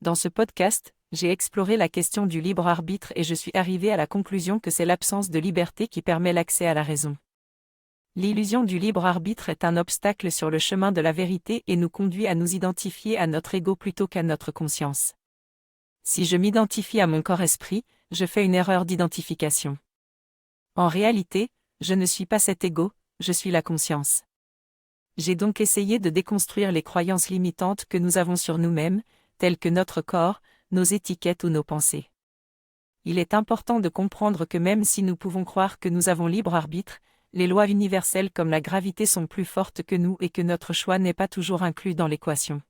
Dans ce podcast, j'ai exploré la question du libre arbitre et je suis arrivé à la conclusion que c'est l'absence de liberté qui permet l'accès à la raison. L'illusion du libre arbitre est un obstacle sur le chemin de la vérité et nous conduit à nous identifier à notre ego plutôt qu'à notre conscience. Si je m'identifie à mon corps-esprit, je fais une erreur d'identification. En réalité, je ne suis pas cet ego, je suis la conscience. J'ai donc essayé de déconstruire les croyances limitantes que nous avons sur nous-mêmes, telles que notre corps, nos étiquettes ou nos pensées. Il est important de comprendre que même si nous pouvons croire que nous avons libre arbitre, les lois universelles comme la gravité sont plus fortes que nous et que notre choix n'est pas toujours inclus dans l'équation.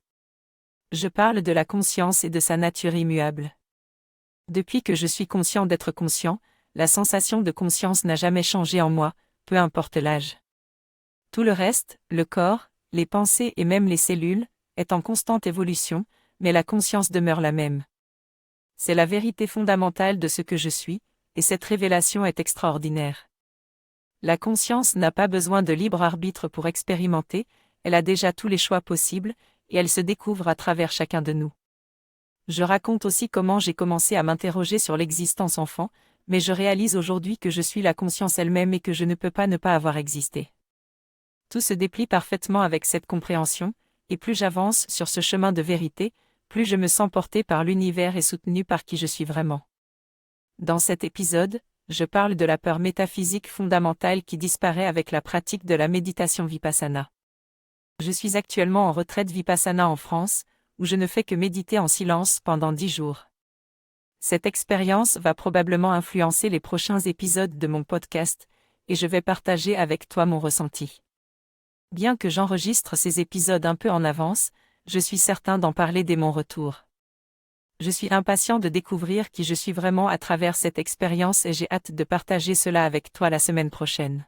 Je parle de la conscience et de sa nature immuable. Depuis que je suis conscient d'être conscient, la sensation de conscience n'a jamais changé en moi, peu importe l'âge. Tout le reste, le corps, les pensées et même les cellules, est en constante évolution, mais la conscience demeure la même. C'est la vérité fondamentale de ce que je suis, et cette révélation est extraordinaire. La conscience n'a pas besoin de libre arbitre pour expérimenter, elle a déjà tous les choix possibles, et elle se découvre à travers chacun de nous. Je raconte aussi comment j'ai commencé à m'interroger sur l'existence enfant, mais je réalise aujourd'hui que je suis la conscience elle-même et que je ne peux pas ne pas avoir existé. Tout se déplie parfaitement avec cette compréhension, et plus j'avance sur ce chemin de vérité, plus je me sens porté par l'univers et soutenu par qui je suis vraiment. Dans cet épisode, je parle de la peur métaphysique fondamentale qui disparaît avec la pratique de la méditation vipassana. Je suis actuellement en retraite vipassana en France, où je ne fais que méditer en silence pendant 10 jours. Cette expérience va probablement influencer les prochains épisodes de mon podcast, et je vais partager avec toi mon ressenti. Bien que j'enregistre ces épisodes un peu en avance, je suis certain d'en parler dès mon retour. Je suis impatient de découvrir qui je suis vraiment à travers cette expérience et j'ai hâte de partager cela avec toi la semaine prochaine.